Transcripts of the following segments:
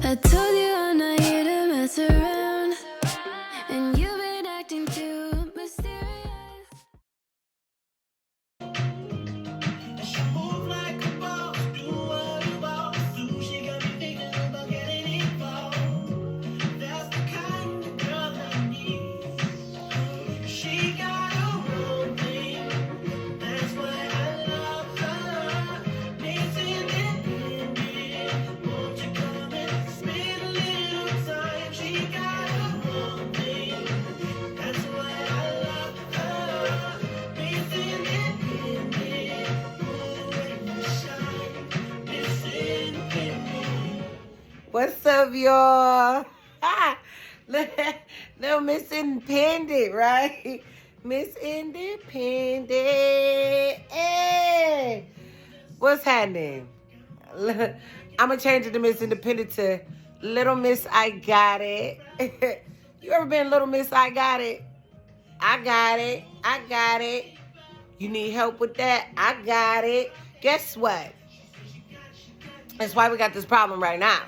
I told you I'm not here to mess around, and you've been acting too mysterious. She move like a boss, do what a boss do. She got me thinking about getting involved. That's the kind of girl I need. She got her own thing. That's why I love her. Miss Independent. Won't you come and spend a little time? She got her own thing. That's why I love her. Miss Independent. Shine. Miss Independent. What's up, y'all? Little Miss Independent, right? Miss Independent. Hey, what's happening? I'm gonna change it to Miss Independent to Little Miss I Got It. You ever been Little Miss I Got It? I got it. I got it. You need help with that? I got it. Guess what? That's why we got this problem right now.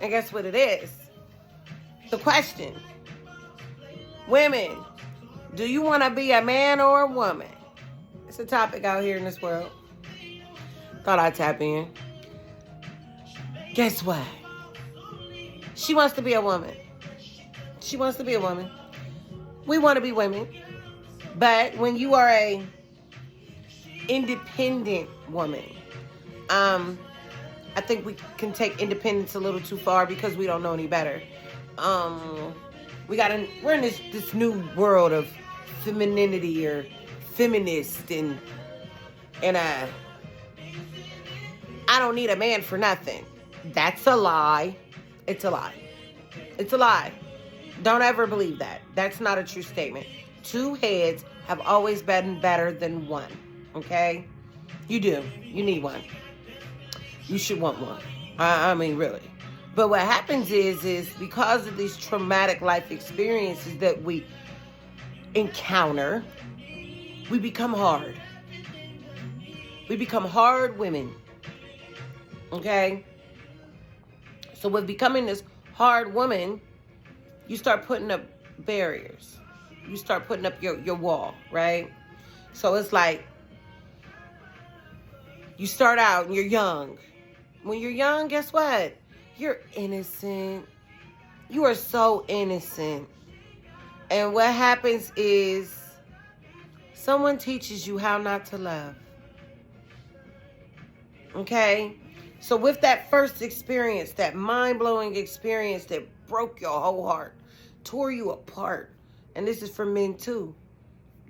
And guess what it is? The question. Women, do you want to be a man or a woman? It's a topic out here in this world. Thought I'd tap in. Guess what? She wants to be a woman. She wants to be a woman. We want to be women. But when you are a independent woman, I think we can take independence a little too far because we don't know any better. We're in this new world of femininity or feminist and I don't need a man for nothing. That's a lie. It's a lie. It's a lie. Don't ever believe that. That's not a true statement. Two heads have always been better than one. Okay? You do. You need one. You should want one. I mean, really. But what happens is because of these traumatic life experiences that we encounter, we become hard. We become hard women. Okay? So with becoming this hard woman, you start putting up barriers. You start putting up your wall, right? So it's like, you start out and you're young. When you're young, guess what? You're innocent. You are so innocent. And what happens is someone teaches you how not to love. Okay? So with that first experience, that mind-blowing experience that broke your whole heart, tore you apart, and this is for men too.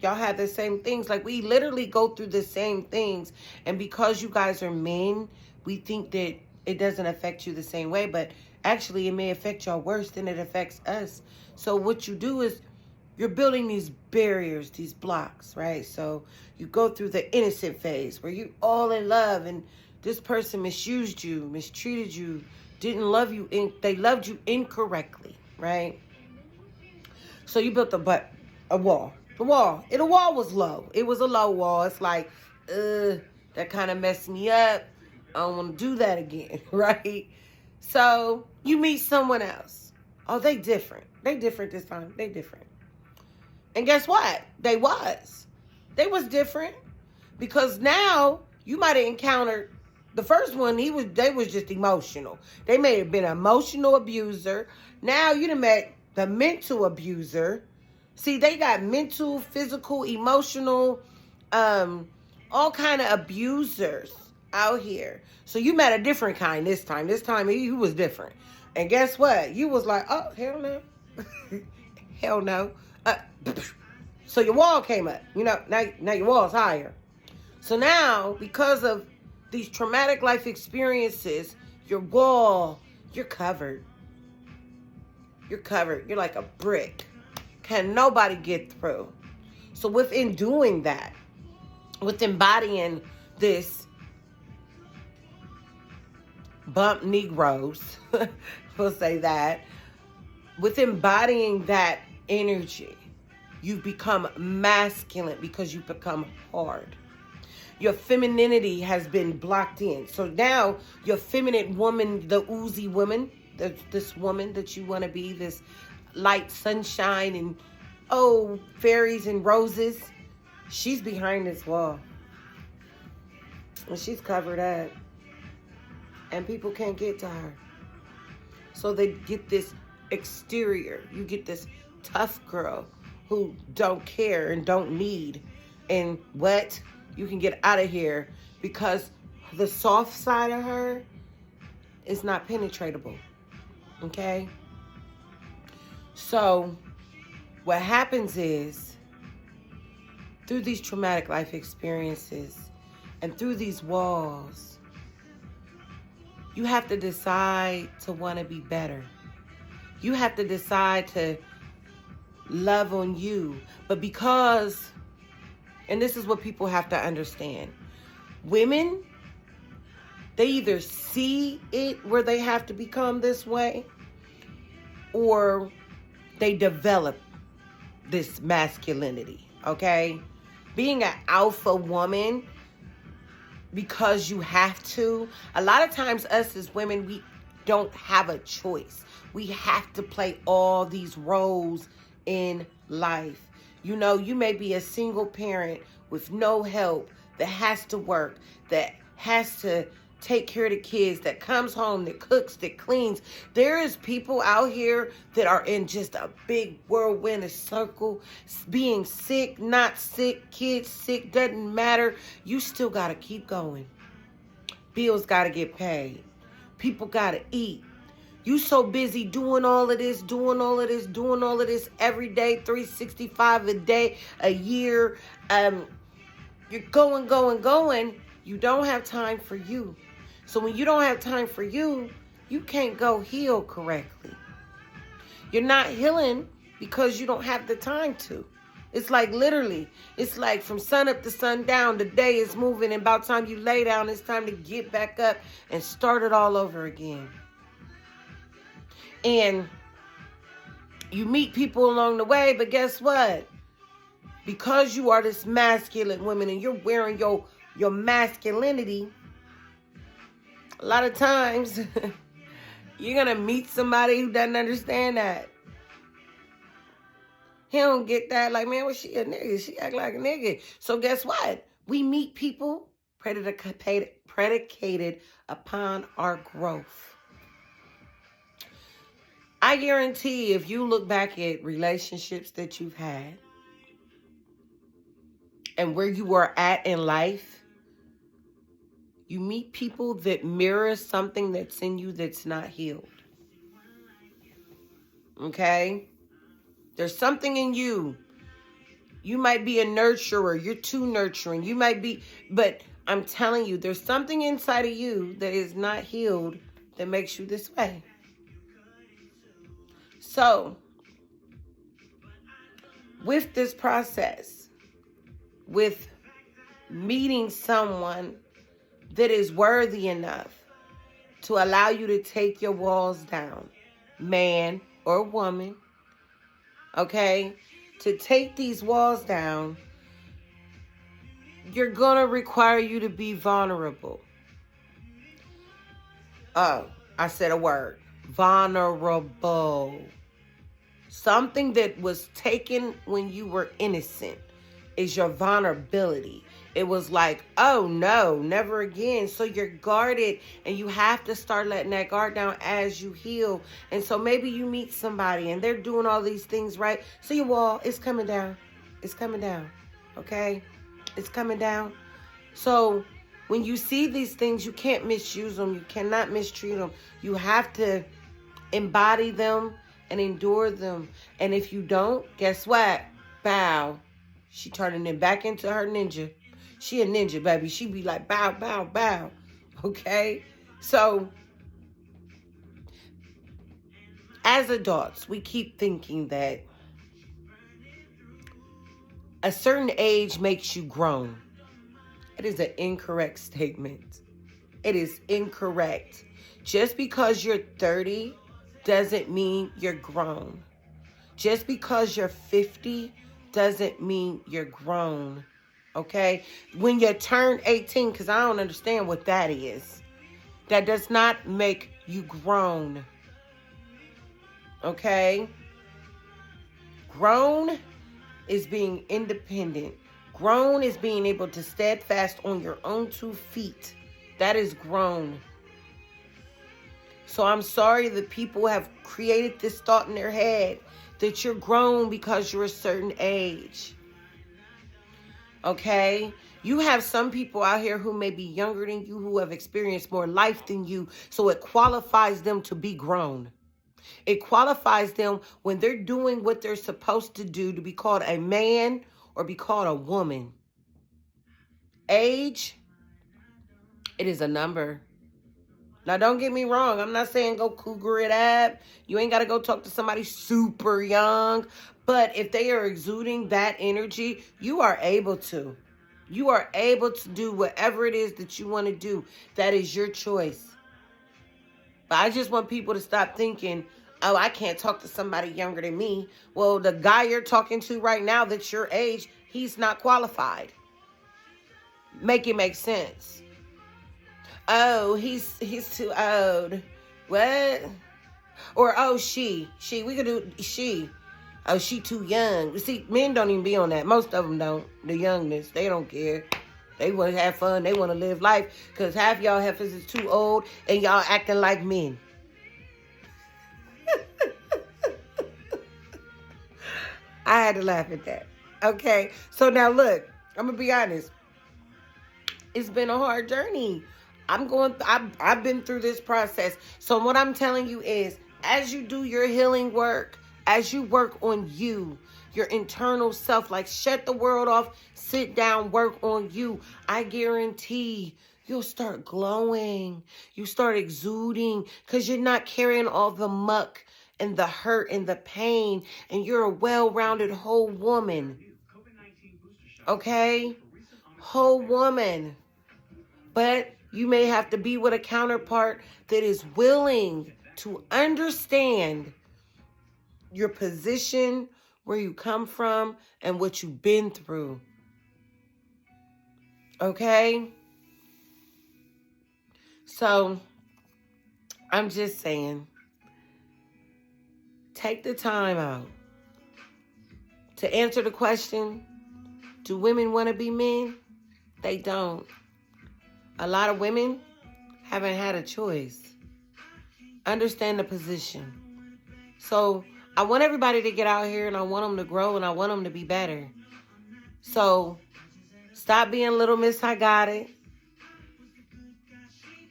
Y'all have the same things. Like, we literally go through the same things. And because you guys are men, we think that it doesn't affect you the same way. But actually, it may affect y'all worse than it affects us. So what you do is you're building these barriers, these blocks, right? So you go through the innocent phase where you're all in love and this person misused you, mistreated you, didn't love you. They loved you incorrectly, right? So you built a wall. The wall was low. It was a low wall. It's like, that kind of messed me up. I don't want to do that again, right? So you meet someone else. Oh, they different. They different this time. They different. And guess what? They was different because now you might have encountered the first one. They was just emotional. They may have been an emotional abuser. Now you done met the mental abuser. See, they got mental, physical, emotional, all kind of abusers out here. So you met a different kind this time. This time he was different. And guess what? You was like, oh, hell no. Hell no. So your wall came up. You know, now your wall's higher. So now, because of these traumatic life experiences, your wall, you're covered. You're covered. You're like a brick. Can nobody get through? So within doing that, with embodying this bump Negroes, we'll say that, with embodying that energy, you become masculine because you become hard. Your femininity has been blocked in. So now your feminine woman, the oozy woman, this woman that you want to be, this light sunshine and, oh, fairies and roses. She's behind this wall. And she's covered up. And people can't get to her. So they get this exterior. You get this tough girl who don't care and don't need. And what? You can get out of here because the soft side of her is not penetratable. Okay? So what happens is, through these traumatic life experiences and through these walls, you have to decide to want to be better. You have to decide to love on you. But because, and this is what people have to understand, women, they either see it where they have to become this way, or they develop this masculinity, okay? Being an alpha woman because you have to. A lot of times us as women, we don't have a choice. We have to play all these roles in life. You know, you may be a single parent with no help that has to work, that has to take care of the kids, that comes home, that cooks, that cleans. There is people out here that are in just a big whirlwind, a circle, being sick, not sick, kids sick, doesn't matter. You still got to keep going. Bills got to get paid. People got to eat. You so busy doing all of this, doing all of this, doing all of this every day, 365 a day, a year. You're going. You don't have time for you. So when you don't have time for you, you can't go heal correctly. You're not healing because you don't have the time to. It's like literally, it's like from sun up to sundown, the day is moving, and about time you lay down, it's time to get back up and start it all over again. And you meet people along the way, but guess what? Because you are this masculine woman and you're wearing your masculinity, a lot of times you're going to meet somebody who doesn't understand that. He don't get that. Like, man, well, she a nigga. She act like a nigga. So guess what? We meet people predicated upon our growth. I guarantee if you look back at relationships that you've had and where you are at in life, you meet people that mirror something that's in you that's not healed. Okay? There's something in you. You might be a nurturer. You're too nurturing. You might be, but I'm telling you, there's something inside of you that is not healed that makes you this way. So, with this process, with meeting someone that is worthy enough to allow you to take your walls down, man or woman, okay, to take these walls down, you're going to require you to be vulnerable. Oh, I said a word. Vulnerable. Something that was taken when you were innocent is your vulnerability. It was like, oh no, never again. So you're guarded and you have to start letting that guard down as you heal. And so maybe you meet somebody and they're doing all these things right. So your wall is coming down. It's coming down. Okay? It's coming down. So when you see these things, you can't misuse them. You cannot mistreat them. You have to embody them and endure them. And if you don't, guess what? Bow. She turning it back into her ninja. She a ninja, baby. She be like, bow, bow, bow. Okay? So, as adults, we keep thinking that a certain age makes you grown. It is an incorrect statement. It is incorrect. Just because you're 30 doesn't mean you're grown. Just because you're 50 doesn't mean you're grown. Okay? When you turn 18, because I don't understand what that is, that does not make you grown. Okay? Grown is being independent. Grown is being able to steadfast on your own 2 feet. That is grown. So I'm sorry that people have created this thought in their head that you're grown because you're a certain age. Okay? You have some people out here who may be younger than you, who have experienced more life than you, so it qualifies them to be grown. It qualifies them when they're doing what they're supposed to do to be called a man or be called a woman. Age, it is a number. Now, don't get me wrong. I'm not saying go cougar it up. You ain't got to go talk to somebody super young. But if they are exuding that energy, you are able to. You are able to do whatever it is that you want to do. That is your choice. But I just want people to stop thinking, oh, I can't talk to somebody younger than me. Well, the guy you're talking to right now that's your age, he's not qualified. Make it make sense. Oh, he's too old. What? Or, oh, she. We could do she. Oh, she too young. See, men don't even be on that. Most of them don't. The youngness, they don't care. They want to have fun. They want to live life. Because half y'all heifers is too old and y'all acting like men. I had to laugh at that. Okay. So now look, I'm going to be honest. It's been a hard journey. I've been through this process. So what I'm telling you is, as you do your healing work, as you work on you, your internal self, like shut the world off, sit down, work on you, I guarantee you'll start glowing. You start exuding because you're not carrying all the muck and the hurt and the pain, and you're a well-rounded whole woman. Okay? Whole woman. But you may have to be with a counterpart that is willing to understand your position, where you come from, and what you've been through. Okay? So, I'm just saying, take the time out to answer the question, do women want to be men? They don't. A lot of women haven't had a choice. Understand the position. So I want everybody to get out here, and I want them to grow, and I want them to be better. So stop being little miss I got it,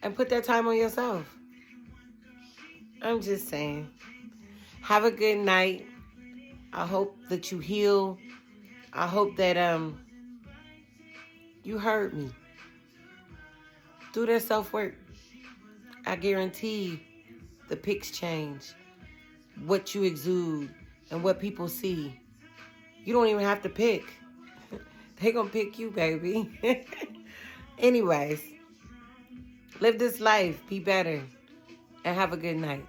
and put that time on yourself. I'm just saying. Have a good night. I hope that you heal. I hope that you heard me. Do that self-work. I guarantee the pics change. What you exude and what people see. You don't even have to pick. They gonna pick you, baby. Anyways, live this life. Be better. And have a good night.